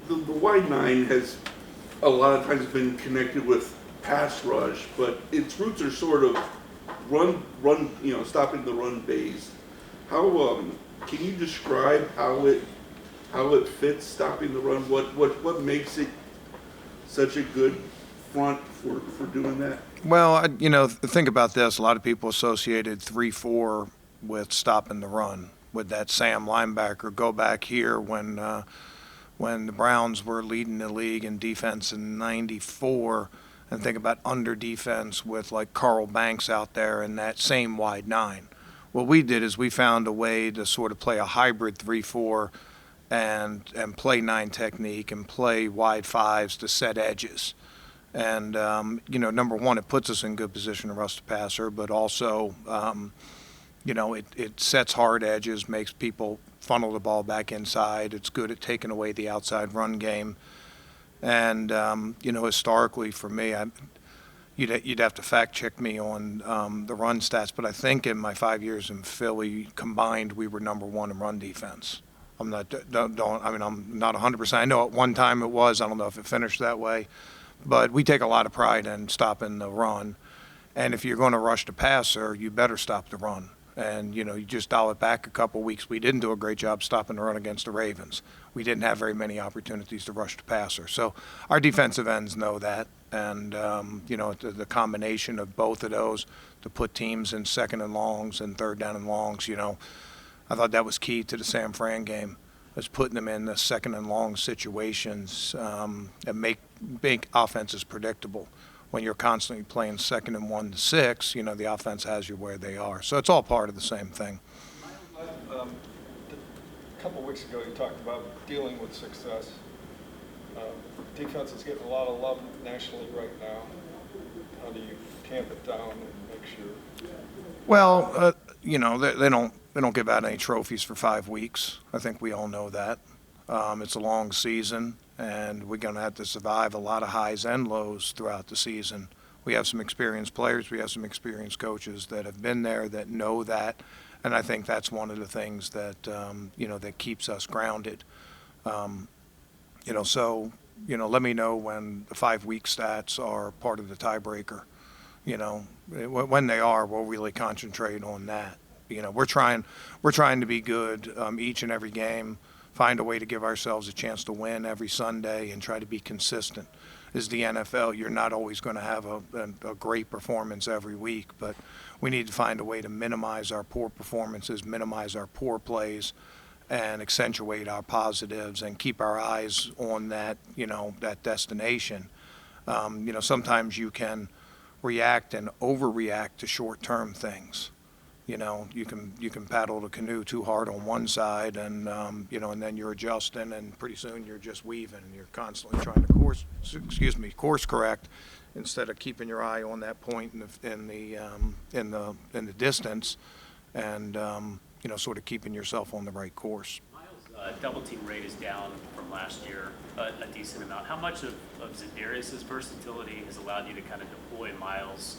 The wide nine has a lot of times been connected with pass rush, but its roots are sort of run, stopping the run based. How can you describe how it fits stopping the run? What makes it such a good front for doing that? Well, think about this. A lot of people associated 3-4 with stopping the run, with that Sam linebacker. Go back here when the Browns were leading the league in defense in '94, and think about under defense with like Carl Banks out there and that same wide nine. What we did is we found a way to sort of play a hybrid 3-4 and play nine technique and play wide fives to set edges. And, number one, it puts us in good position to rush the passer, but also, it sets hard edges, makes people funnel the ball back inside. It's good at taking away the outside run game. And, historically for me, you'd have to fact check me on the run stats, but I think in my 5 years in Philly combined, we were number one in run defense. I'm not 100%. I know at one time it was. I don't know if it finished that way. But we take a lot of pride in stopping the run. And if you're going to rush the passer, you better stop the run. And, you just dial it back a couple weeks. We didn't do a great job stopping the run against the Ravens. We didn't have very many opportunities to rush the passer. So our defensive ends know that. And, the combination of both of those to put teams in second and longs and third down and longs, I thought that was key to the San Fran game, was putting them in the second and long situations and make offenses predictable. When you're constantly playing 2nd and 1 to 6, the offense has you where they are. So it's all part of the same thing. A couple of weeks ago, you talked about dealing with success. Defense is getting a lot of love nationally right now. How do you tamp it down and make sure? Well, they don't give out any trophies for 5 weeks. I think we all know that. It's a long season, and we're going to have to survive a lot of highs and lows throughout the season. We have some experienced players. We have some experienced coaches that have been there that know that, and I think that's one of the things that that keeps us grounded. Let me know when the 5-week stats are part of the tiebreaker. When they are, we'll really concentrate on that. We're trying to be good each and every game, find a way to give ourselves a chance to win every Sunday and try to be consistent. As the NFL, you're not always going to have a great performance every week, but we need to find a way to minimize our poor performances, minimize our poor plays, and accentuate our positives and keep our eyes on that, that destination. Sometimes you can react and overreact to short-term things. You can paddle the canoe too hard on one side, and and then you're adjusting, and pretty soon you're just weaving, and you're constantly trying to course correct, instead of keeping your eye on that point in the distance, and sort of keeping yourself on the right course. Miles' double team rate is down from last year a decent amount. How much of Za'Darius' versatility has allowed you to kind of deploy Miles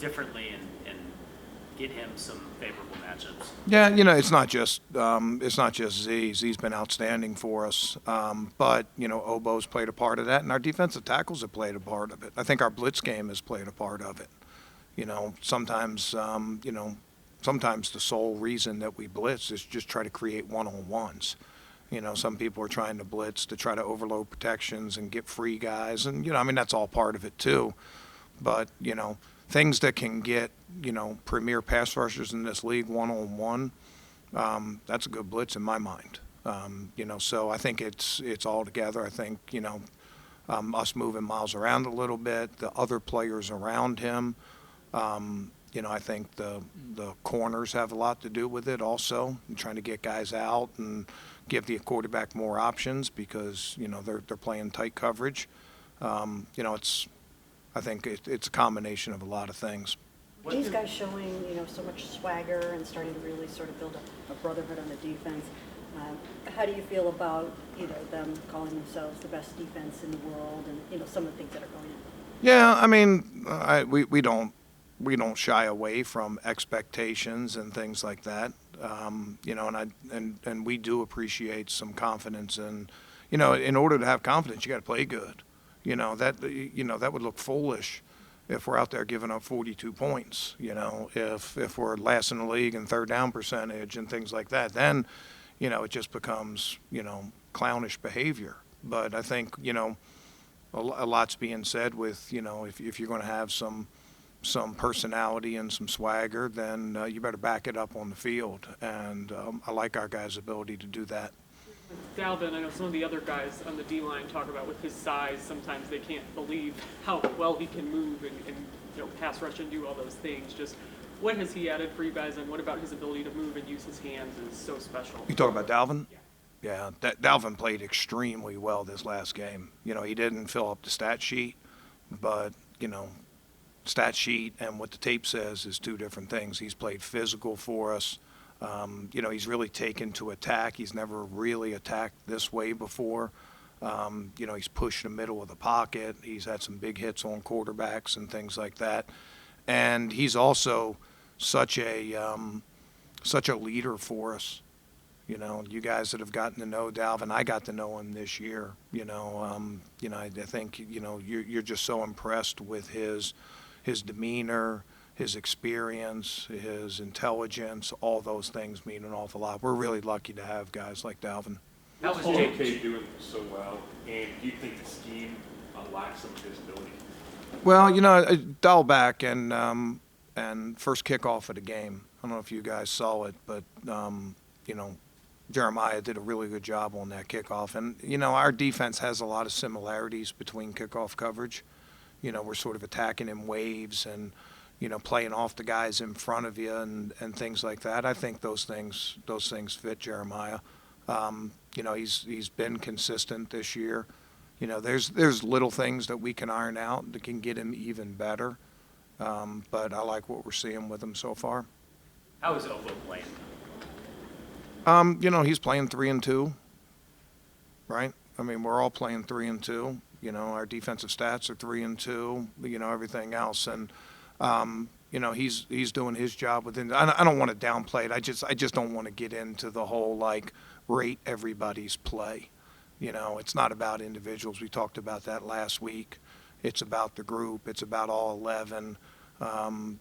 differently and get him some favorable matchups? Yeah, it's not just Z. Z's been outstanding for us, but Obo's played a part of that, and our defensive tackles have played a part of it. I think our blitz game has played a part of it. Sometimes the sole reason that we blitz is just try to create one-on-ones. Some people are trying to blitz to try to overload protections and get free guys, and that's all part of it too. But things that can get, premier pass rushers in this league one-on-one, that's a good blitz in my mind. So I think it's all together. I think, us moving Miles around a little bit, the other players around him, I think the corners have a lot to do with it also, and trying to get guys out and give the quarterback more options because, they're playing tight coverage. I think it's a combination of a lot of things. These guys showing, so much swagger and starting to really sort of build a brotherhood on the defense. How do you feel about, them calling themselves the best defense in the world and, some of the things that are going on? Yeah, we don't shy away from expectations and things like that. And we do appreciate some confidence in, in order to have confidence, you got to play good. That would look foolish if we're out there giving up 42 points, if we're last in the league in third down percentage and things like that, then, it just becomes, clownish behavior. But I think, a lot's being said with, if you're going to have some personality and some swagger, then you better back it up on the field. And I like our guys' ability to do that. Dalvin, I know some of the other guys on the D-line talk about with his size, sometimes they can't believe how well he can move and pass rush and do all those things. Just what has he added for you guys, and what about his ability to move and use his hands is so special? You talk about Dalvin? Yeah, Dalvin played extremely well this last game. He didn't fill up the stat sheet, but, stat sheet and what the tape says is two different things. He's played physical for us. He's really taken to attack. He's never really attacked this way before. He's pushed the middle of the pocket. He's had some big hits on quarterbacks and things like that. And he's also such a leader for us. You guys that have gotten to know Dalvin, I got to know him this year. I think, you're just so impressed with his demeanor, his experience, his intelligence. All those things mean an awful lot. We're really lucky to have guys like Dalvin. How was JK doing so well, and do you think the scheme lacks some of his ability? Well, dial back and first kickoff of the game. I don't know if you guys saw it, but Jeremiah did a really good job on that kickoff. And our defense has a lot of similarities between kickoff coverage. We're sort of attacking in waves and playing off the guys in front of you and things like that. I think those things fit Jeremiah. He's been consistent this year. There's little things that we can iron out that can get him even better. But I like what we're seeing with him so far. How is Obo playing? He's playing 3-2, right? I mean, we're all playing 3-2. Our defensive stats are 3-2. Everything else, and he's doing his job within. I don't want to downplay it. I just don't want to get into the whole rate everybody's play. It's not about individuals. We talked about that last week. It's about the group. It's about all 11.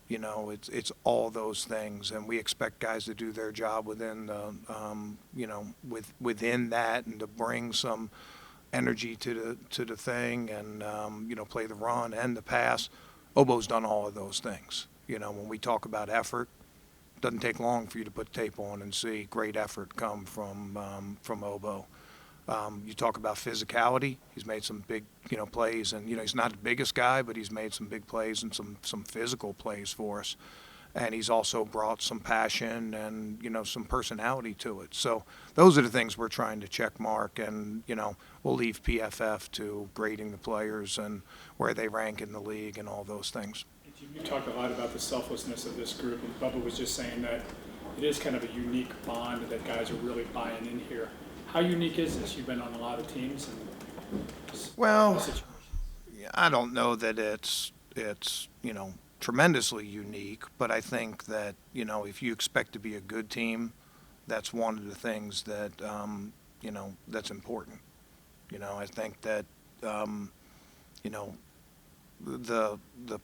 It's all those things, and we expect guys to do their job within the, within that, and to bring some energy to the thing, and play the run and the pass. Obo's done all of those things. When we talk about effort, it doesn't take long for you to put tape on and see great effort come from Obo. You talk about physicality. He's made some big, plays, and he's not the biggest guy, but he's made some big plays and some physical plays for us. And he's also brought some passion and some personality to it. So those are the things we're trying to check mark, and we'll leave PFF to grading the players and where they rank in the league and all those things. You talk a lot about the selflessness of this group, and Bubba was just saying that it is kind of a unique bond that guys are really buying in here. How unique is this? You've been on a lot of teams. Well, I don't know that it's tremendously unique, but I think that if you expect to be a good team, that's one of the things that that's important. I think that the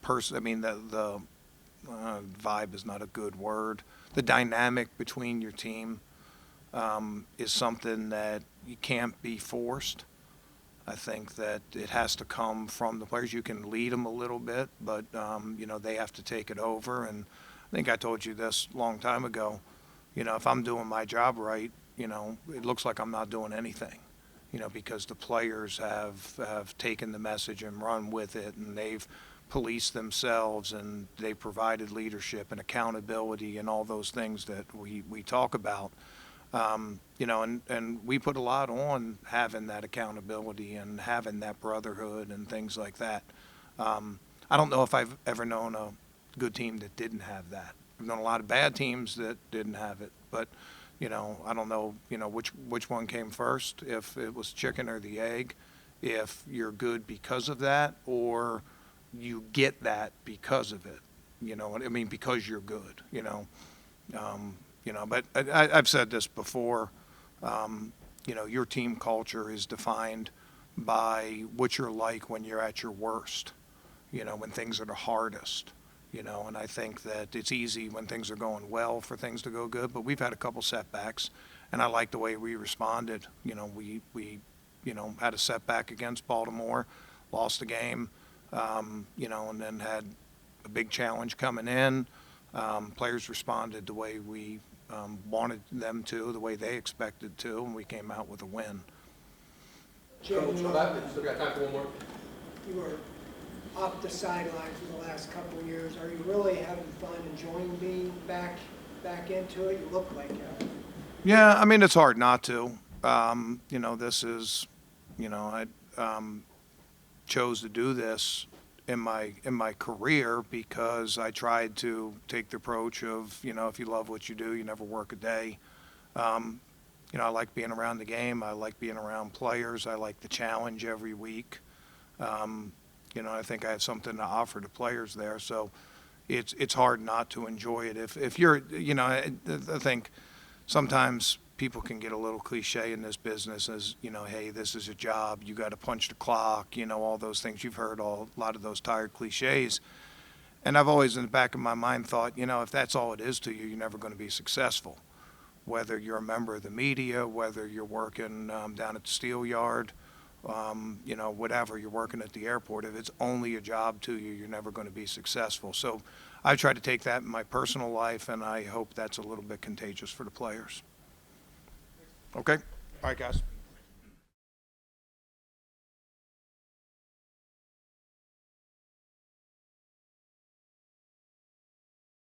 person. I mean, the vibe is not a good word. The dynamic between your team is something that you can't be forced. I think that it has to come from the players. You can lead them a little bit, but they have to take it over. And I think I told you this a long time ago. If I'm doing my job right, it looks like I'm not doing anything. Because the players have taken the message and run with it, and they've policed themselves, and they provided leadership and accountability and all those things that we talk about. And we put a lot on having that accountability and having that brotherhood and things like that. I don't know if I've ever known a good team that didn't have that. I've known a lot of bad teams that didn't have it, but I don't know, which one came first, if it was chicken or the egg, if you're good because of that, or you get that because of it, because you're good, but I've said this before, your team culture is defined by what you're like when you're at your worst, when things are the hardest, and I think that it's easy when things are going well for things to go good, but we've had a couple setbacks, and I like the way we responded. We had a setback against Baltimore, lost the game, and then had a big challenge coming in. Players responded the way we wanted them to, the way they expected to, and we came out with a win. Jim, Still got time for one more? you were off the sideline for the last couple of years. Are you really having fun, enjoying being back into it? You look like it. Yeah, I mean, it's hard not to. This is, I chose to do this in my career because I tried to take the approach of, if you love what you do, you never work a day. I like being around the game. I like being around players. I like the challenge every week. I think I have something to offer to players there. So it's hard not to enjoy it. If you're, I think sometimes people can get a little cliche in this business as, hey, this is a job. You got to punch the clock, all those things. You've heard a lot of those tired cliches. And I've always in the back of my mind thought, if that's all it is to you, you're never going to be successful. Whether you're a member of the media, whether you're working down at the steel yard, whatever, you're working at the airport, if it's only a job to you, you're never going to be successful. So I try to take that in my personal life, and I hope that's a little bit contagious for the players. Okay? All right, guys.